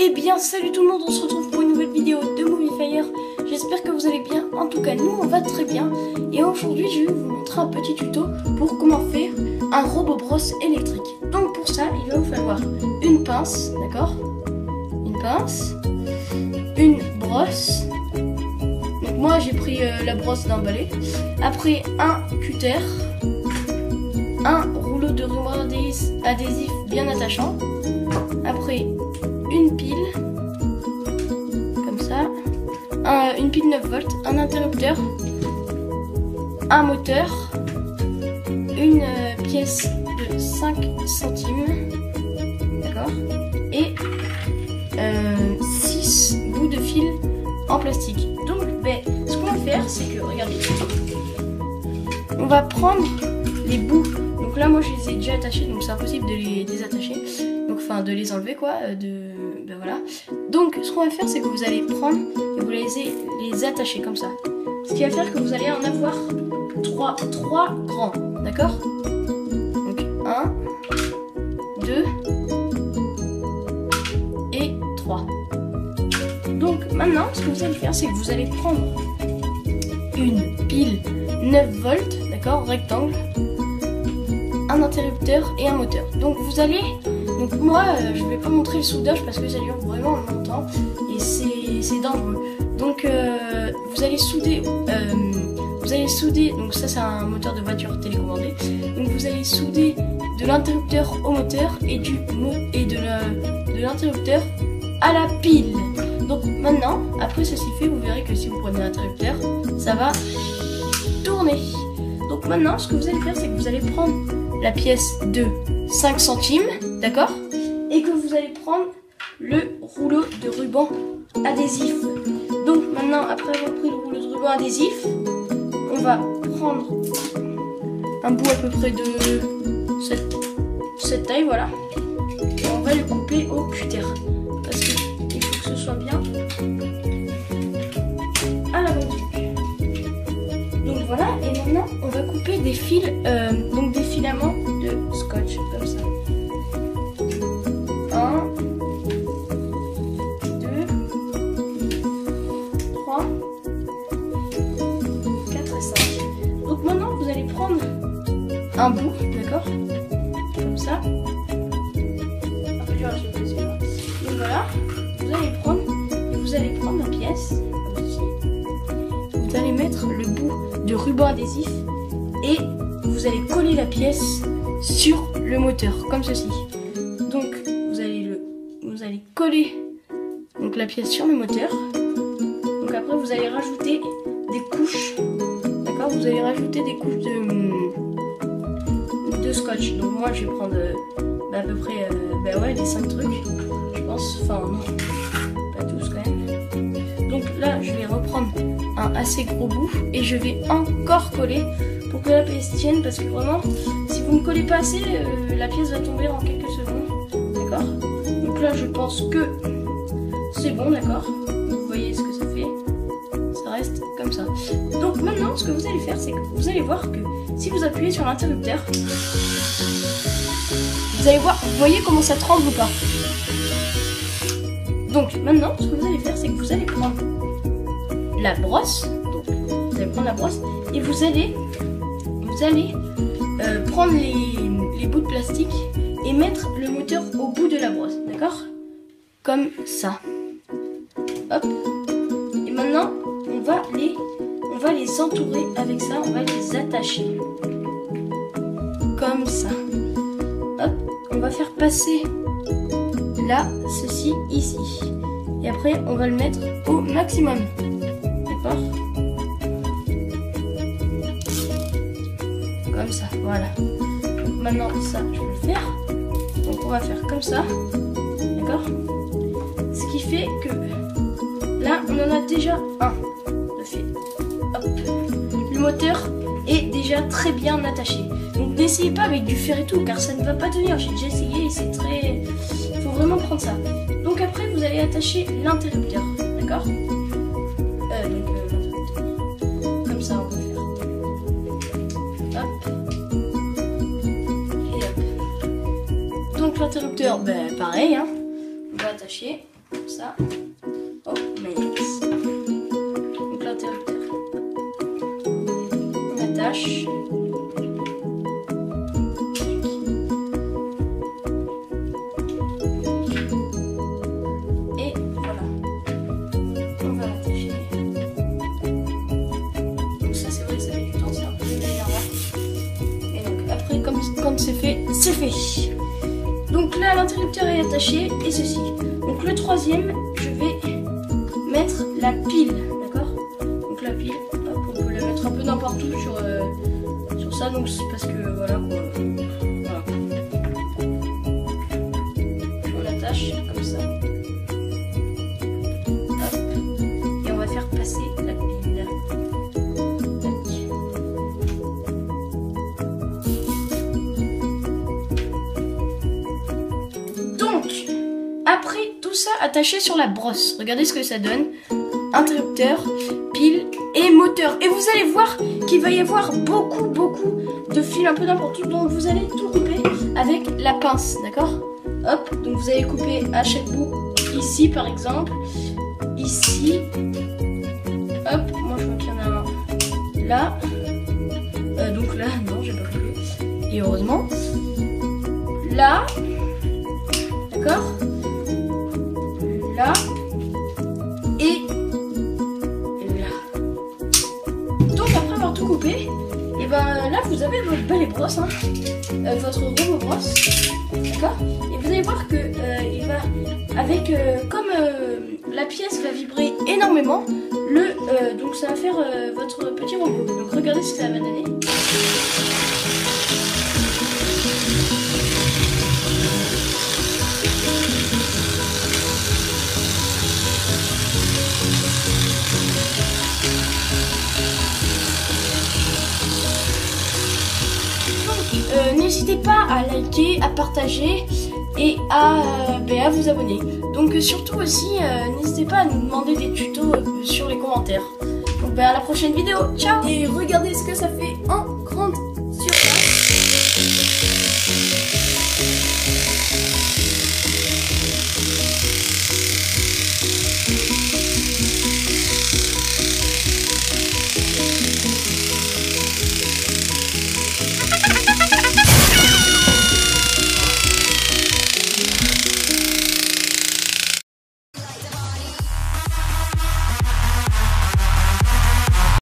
Eh bien salut tout le monde, on se retrouve pour une nouvelle vidéo de Moviefire. J'espère que vous allez bien, en tout cas nous on va très bien. Et aujourd'hui je vais vous montrer un petit tuto pour comment faire un robot brosse électrique. Donc pour ça il va vous falloir une pince, d'accord? Une pince, une brosse. Donc moi j'ai pris la brosse d'un balai. Après un cutter, un rouleau de ruban adhésif bien attachant. Après une pile, comme ça, une pile 9 volts, un interrupteur, un moteur, une pièce de 5 centimes, d'accord, et 6 bouts de fil en plastique. Donc ce qu'on va faire, c'est que, regardez, on va prendre les bouts. Donc là moi je les ai déjà attachés, donc c'est impossible de les désattacher, donc enfin de les enlever quoi, voilà. Donc ce qu'on va faire, c'est que vous allez prendre et vous les attacher comme ça, ce qui va faire que vous allez en avoir trois grands, d'accord? Donc 1, 2 et 3. Donc maintenant ce que vous allez faire, c'est que vous allez prendre une pile 9 volts, d'accord, rectangle, un interrupteur et un moteur. Donc vous allez, donc moi je vais pas montrer le soudage parce que ça dure vraiment longtemps et c'est dangereux. Donc vous allez souder, donc ça c'est un moteur de voiture télécommandé. Donc vous allez souder de l'interrupteur au moteur et de l'interrupteur à la pile. Donc maintenant, après ceci fait, vous verrez que si vous prenez l'interrupteur, ça va tourner. Donc maintenant, ce que vous allez faire, c'est que vous allez prendre la pièce de 5 centimes, d'accord, et que vous allez prendre le rouleau de ruban adhésif. Donc maintenant, après avoir pris le rouleau de ruban adhésif, on va prendre un bout à peu près de cette taille, voilà, et on va le couper au cutter, parce qu'il faut que ce soit bien à la bonne taille. Donc voilà, et maintenant on va couper des fils, donc des filaments de scotch, comme ça. 1, 2, 3, 4 et 5. Donc maintenant vous allez prendre un bout, d'accord, comme ça. Un peu dur à soulever celui-là. Donc voilà, vous allez prendre la pièce, comme ceci. Vous allez mettre le bout de ruban adhésif et vous allez coller la pièce sur le moteur, comme ceci. Donc vous allez coller donc la pièce sur le moteur. Donc après vous allez rajouter des couches, d'accord, vous allez rajouter des couches de scotch. Donc moi je vais prendre à peu près ouais, les 5 trucs, je pense, enfin non, pas tous quand même. Donc là je vais reprendre un assez gros bout et je vais encore coller pour que la pièce tienne, parce que vraiment si vous ne collez pas assez, la pièce va tomber en quelques secondes, d'accord. Donc là je pense que c'est bon, d'accord, vous voyez ce que ça fait, ça reste comme ça. Donc maintenant ce que vous allez faire, c'est que vous allez voir que si vous appuyez sur l'interrupteur, vous allez voir, vous voyez comment ça tremble ou pas. Donc maintenant ce que vous allez faire, c'est que vous allez prendre la brosse, donc vous allez prendre la brosse et vous allez prendre les bouts de plastique et mettre le moteur au bout de la brosse, d'accord, comme ça. Hop. Et maintenant on va les entourer avec ça, on va les attacher comme ça. Hop, on va faire passer là ceci ici et après on va le mettre au maximum, d'accord, comme ça, voilà. Donc maintenant ça je vais le faire, donc on va faire comme ça, d'accord, ce qui fait que là on en a déjà un de fait. Hop, le moteur est déjà très bien attaché, donc n'essayez pas avec du fer et tout car ça ne va pas tenir, j'ai déjà essayé et c'est très, il faut vraiment prendre ça. Donc après vous allez attacher l'interrupteur, d'accord, comme ça on peut faire, hop et hop. Donc l'interrupteur, pareil, hein, on va attacher ça. Oh, mais donc l'interrupteur. On attache. Et voilà. On va l'attacher. Donc ça c'est vrai que ça fait du temps, c'est un peu énervant. Et donc après quand c'est fait, c'est fait. Donc là l'interrupteur est attaché et ceci. Donc le troisième, je vais mettre la pile, d'accord? Donc la pile, hop, on peut la mettre un peu n'importe où sur ça, donc c'est parce que voilà quoi. Voilà. On l'attache comme ça. Hop. Et on va faire passer la pile. Après tout ça attaché sur la brosse, regardez ce que ça donne. Interrupteur, pile et moteur. Et vous allez voir qu'il va y avoir beaucoup de fils un peu n'importe où. Donc vous allez tout couper avec la pince, d'accord? Hop, donc vous allez couper à chaque bout, ici par exemple, ici. Hop, moi je vois qu'il y en a un là. Donc là, non, j'ai pas coupé. Et heureusement. Là, d'accord? Là et là. Donc après avoir tout coupé, et ben là vous avez votre balai brosse, hein, votre robot brosse, d'accord. Et vous allez voir que il va avec comme la pièce va vibrer énormément, donc ça va faire votre petit robot. Donc regardez ce que ça va donner. N'hésitez pas à liker, à partager et à vous abonner. Donc surtout aussi, n'hésitez pas à nous demander des tutos sur les commentaires. Donc à la prochaine vidéo, ciao. Et regardez ce que ça fait en